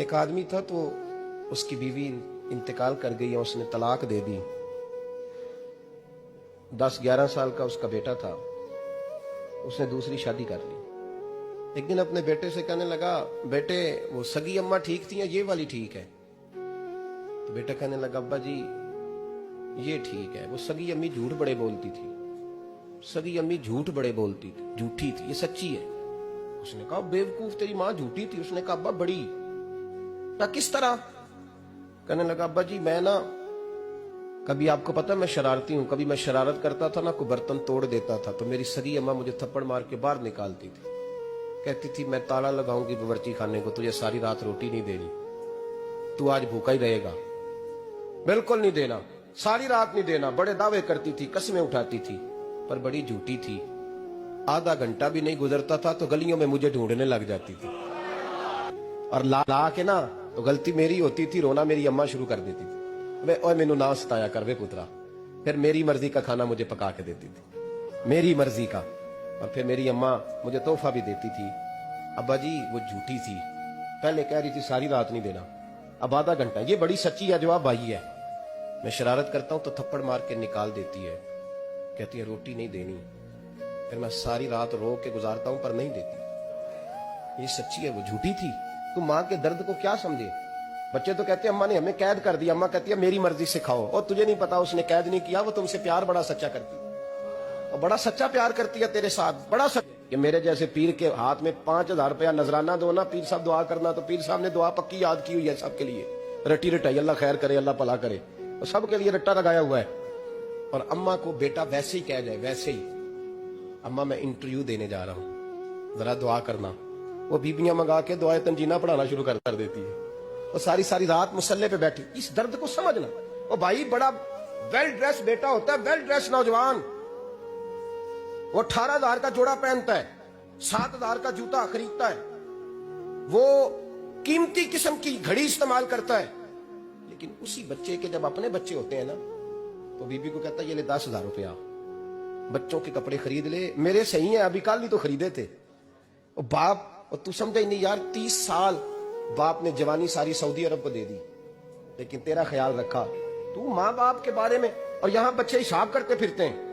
ایک آدمی تھا تو اس کی بیوی انتقال کر گئی اور اس نے طلاق دے دی. 10-11 سال کا اس کا بیٹا تھا. اس نے دوسری شادی کر لی. ایک دن اپنے بیٹے سے کہنے لگا, بیٹے وہ سگی اماں ٹھیک تھی یا یہ والی ٹھیک ہے؟ تو بیٹا کہنے لگا, ابا جی یہ ٹھیک ہے. وہ سگی امی جھوٹ بڑے بولتی تھی, سگی امی جھوٹ بڑے بولتی تھی, جھوٹی تھی, یہ سچی ہے. اس نے کہا, بیوقوف تیری ماں جھوٹی تھی. اس نے کہا, ابا بڑی. کس طرح؟ کہنے لگا, ابا جی میں نا کبھی, آپ کو پتا میں شرارتی ہوں, کبھی میں شرارت کرتا تھا نا, کوئی برتن توڑ دیتا تھا تو میری سگی اماں مجھے تھپڑ مار کے باہر نکالتی تھی. کہتی تھی میں تالا لگاؤں گی باورچی خانے کو, تجھے ساری رات روٹی نہیں دینی, تو آج بھوکا ہی رہے گا. بالکل نہیں دینا, ساری رات نہیں دینا. بڑے دعوے کرتی تھی, قسمیں اٹھاتی تھی, پر بڑی جھوٹی تھی. آدھا گھنٹہ بھی نہیں گزرتا تھا تو گلیوں میں مجھے ڈھونڈنے لگ جاتی تھی, اور لا کے نا تو غلطی میری ہوتی تھی, رونا میری اماں شروع کر دیتی تھی. اوے مینوں نہ ستایا کر وے پترا. پھر میری مرضی کا کھانا مجھے پکا کے دیتی تھی, میری مرضی کا. اور پھر میری اماں مجھے تحفہ بھی دیتی تھی. ابا جی وہ جھوٹی تھی, پہلے کہہ رہی تھی ساری رات نہیں دینا, اب آدھا گھنٹہ. یہ بڑی سچی ہے, جواب آئی ہے. میں شرارت کرتا ہوں تو تھپڑ مار کے نکال دیتی ہے, کہتی ہے روٹی نہیں دینی. پھر میں ساری رات رو کے گزارتا ہوں پر نہیں دیتی. یہ سچی ہے, وہ جھوٹی تھی. تو ماں کے درد کو کیا سمجھے؟ بچے تو کہتے ہیں اماں نے ہمیں قید کر دیا. اماں کہتی ہے میری مرضی سے کھاؤ. اور تجھے نہیں پتا اس نے قید نہیں کیا, وہ تم سے پیار بڑا سچا کرتی ہے, اور بڑا سچا پیار کرتی ہے تیرے ساتھ, بڑا سچا. کہ میرے جیسے پیر کے ہاتھ میں 5000 روپیہ نذرانہ دو نا, پیر صاحب دعا کرنا, تو پیر صاحب نے دعا پکی یاد کی ہوئی ہے سب کے لیے, رٹی رٹائی, اللہ خیر کرے, اللہ بھلا کرے, اور سب کے لیے رٹا لگایا ہوا ہے. اور اماں کو بیٹا ویسے ہی کہہ جائے, ویسے ہی, اماں میں انٹرویو دینے جا رہا ہوں, ذرا دعا کرنا. وہ بیبیاں منگا کے دعائیں تنجینہ پڑھانا شروع کر دیتی ہے, اور ساری رات مسلح پہ بیٹھی. اس درد کو سمجھنا. وہ بھائی بڑا ویل ڈریس بیٹا ہوتا ہے, ویل ڈریس نوجوان, وہ 18,000 کا جوڑا پہنتا ہے, 7,000 کا جوتا خریدتا ہے, وہ قیمتی قسم کی گھڑی استعمال کرتا ہے. لیکن اسی بچے کے جب اپنے بچے ہوتے ہیں نا, تو بیوی کو کہتا ہے یہ لے 10,000 روپیہ, بچوں کے کپڑے خرید لے, میرے صحیح ہیں, ابھی کل ہی تو خریدے تھے. اور باپ, اور تو سمجھا ہی نہیں یار, 30 سال باپ نے جوانی ساری سعودی عرب کو دے دی, لیکن تیرا خیال رکھا. تو ماں باپ کے بارے میں, اور یہاں بچے حساب کرتے پھرتے ہیں.